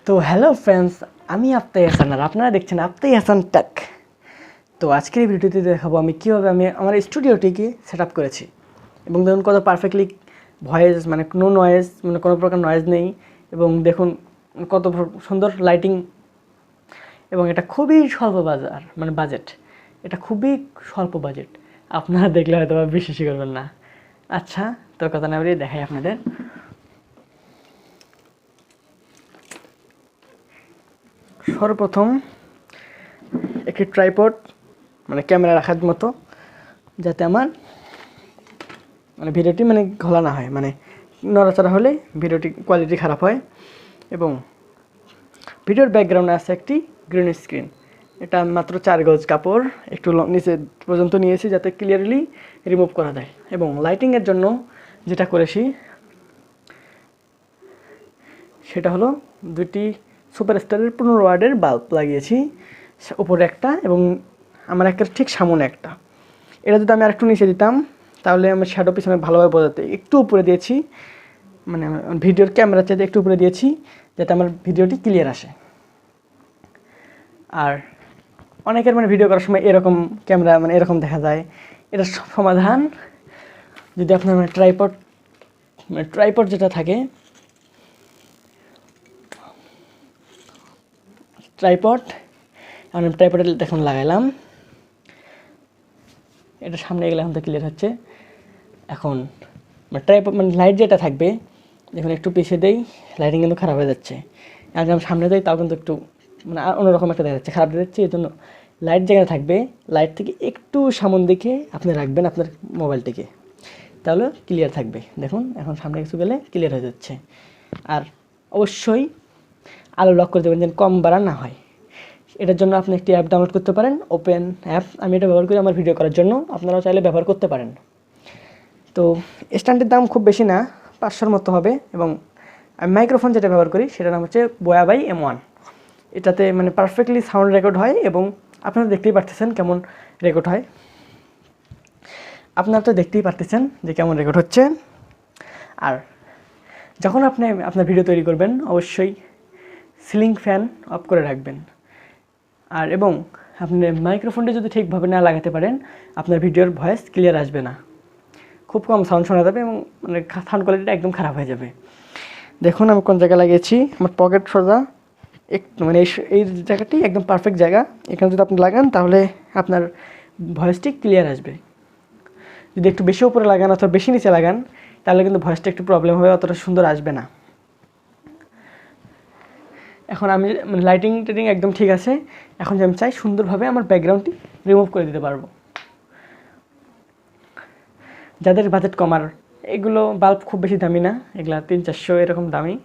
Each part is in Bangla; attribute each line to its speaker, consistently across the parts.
Speaker 1: তো হ্যালো ফ্রেন্ডস, আমি আফতাহি হাসান আর আপনারা দেখছেন আফতাহি হাসান টেক। তো আজকের এই ভিডিওটিতে দেখাবো আমি কীভাবে আমার স্টুডিওটিকে সেট আপ করেছি এবং দেখুন কত পারফেক্টলি ভয়েস মানে কোনো নয়েজ মানে কোনো প্রকার নয়েজ নেই এবং দেখুন কত সুন্দর লাইটিং এবং এটা খুবই স্বল্প বাজেট। এটা খুবই স্বল্প বাজেট, আপনারা দেখলে হয়তো বিশ্বাসই করবেন না। আচ্ছা, তো কথা না বলে দেখাই আপনাদের। সর্বপ্রথম একটি ট্রাইপড মানে ক্যামেরা রাখার মতো, যাতে আমার ভিডিওটি ঘোলা না হয়, নড়াচড়া হলে ভিডিওটি কোয়ালিটি খারাপ হয়। এবং ভিডিওর ব্যাকগ্রাউন্ডে আছে একটি গ্রিন স্ক্রিন। এটা মাত্র 4 গজ কাপড় একটু নিচে পর্যন্ত নিয়েছি যাতে ক্লিয়ারলি রিমুভ করা যায়। এবং লাইটিংয়ের জন্য যেটা করেছি সেটা হলো 2টি সুপারস্টারের 15 ওয়াটের বাল্ব লাগিয়েছি, উপরে একটা এবং আমার একটা ঠিক সামনে একটা। এটা যদি আমি আরেকটু নিচে দিতাম তাহলে আমার শ্যাডো পিছনে ভালোভাবে বোঝাতে একটু উপরে দিয়েছি, ভিডিওর ক্যামেরার চাইতে একটু উপরে দিয়েছি যাতে আমার ভিডিওটি ক্লিয়ার আসে। আর অনেকের ভিডিও করার সময় এরকম ক্যামেরা এরকম দেখা যায়। এটা সমাধান যদি আপনার ট্রাইপড যেটা থাকে, আমি ট্রাইপডে দেখুন লাগাইলাম, এটা সামনে গেলে এখন তো ক্লিয়ার হচ্ছে। এখন ট্রাইপড লাইট যেটা থাকবে দেখুন একটু পিছিয়ে দেই, লাইটিং কিন্তু খারাপ হয়ে যাচ্ছে। আর আমি সামনে যাই তাও কিন্তু একটু অন্যরকম একটা দেখা যাচ্ছে, খারাপ দেখা যাচ্ছে। এই জন্য লাইট যেখানে থাকবে লাইট থেকে একটু সামন দিকে আপনি রাখবেন আপনার মোবাইলটিকে, তাহলে ক্লিয়ার থাকবে। দেখুন এখন সামনে কিছু গেলে ক্লিয়ার হয়ে যাচ্ছে। আর অবশ্যই আলো লক করে দেবেন যেন কম বাড়া না হয়। এটার জন্য আপনি একটি অ্যাপ ডাউনলোড করতে পারেন, ওপেন অ্যাপ। আমি এটা ব্যবহার করি আমার ভিডিও করার জন্য, আপনারাও চাইলে ব্যবহার করতে পারেন। তো স্ট্যান্ডের দাম খুব বেশি না, 500-র মতো হবে। এবং আমি মাইক্রোফোন যেটা ব্যবহার করি সেটার নাম হচ্ছে বোয়া বাই M1। এটাতে পারফেক্টলি সাউন্ড রেকর্ড হয় এবং আপনারা দেখতেই পারতেছেন কেমন রেকর্ড হয়। আপনারা তো দেখতেই পারতেছেন যে কেমন রেকর্ড হচ্ছে। আর যখন আপনি আপনার ভিডিও তৈরি করবেন অবশ্যই সিলিং ফ্যান অফ করে রাখবেন। আর এবং আপনি মাইক্রোফোনটি যদি ঠিকভাবে না লাগাতে পারেন আপনার ভিডিওর ভয়েস ক্লিয়ার আসবে না, খুব কম সাউন্ড শোনা যাবে এবং সাউন্ড কোয়ালিটিটা একদম খারাপ হয়ে যাবে। দেখুন আমি কোন জায়গায় লাগিয়েছি, আমার পকেট সোজা একটু এই জায়গাটি একদম পারফেক্ট জায়গা। এখানে যদি আপনি লাগান তাহলে আপনার ভয়েসটি ক্লিয়ার আসবে। যদি একটু বেশি উপরে লাগান অথবা বেশি নিচে লাগান তাহলে কিন্তু ভয়েসটা একটু প্রবলেম হবে, অতটা সুন্দর আসবে না। এখন আমি লাইটিং একদম ঠিক আছে। এখন যে আমি চাই সুন্দরভাবে আমার ব্যাকগ্রাউন্ডটি রিমুভ করে দিতে পারবো। যাদের বাজেট কমার, এগুলো বাল্ব খুব বেশি দামি না, এগুলা 300-400 এরকম দামি।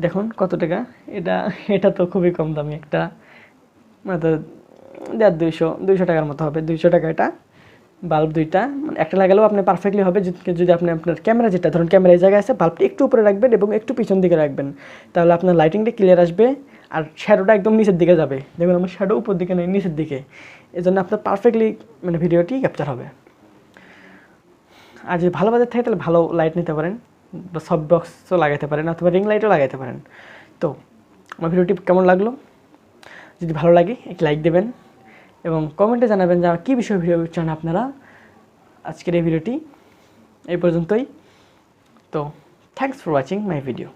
Speaker 1: দেখুন কত টাকা, এটা তো খুবই কম দামি, একটা 200 টাকার মতো হবে। 200 টাকা এটা বাল্ব দুইটা, একটা লাগালেও আপনি পারফেক্টলি হবে। যদি আপনি আপনার ক্যামেরা যেটা ধরুন ক্যামেরা এই জায়গায় আছে, বাল্বটি একটু উপরে রাখবেন এবং একটু পিছন দিকে রাখবেন, তাহলে আপনার লাইটিংটা ক্লিয়ার আসবে। আর শ্যাডোটা একদম নিচের দিকে যাবে, দেখুন আমার শ্যাডো উপর দিকে নেই, নিচের দিকে। এই জন্য আপনার পারফেক্টলি ভিডিওটি ক্যাপচার হবে। আর যদি ভালো বাজেট থাকে তাহলে ভালো লাইট নিতে পারেন, বা সফট বক্সও লাগাতে পারেন অথবা রিং লাইটও লাগাতে পারেন। তো আমার ভিডিওটি কেমন লাগলো, যদি ভালো লাগে একটি লাইক দেবেন এবং কমেন্টে জানাবেন যে কী বিষয়ে ভিডিও চান আপনারা। আজকের এই ভিডিওটি এই পর্যন্তই। তো thanks for watching my video.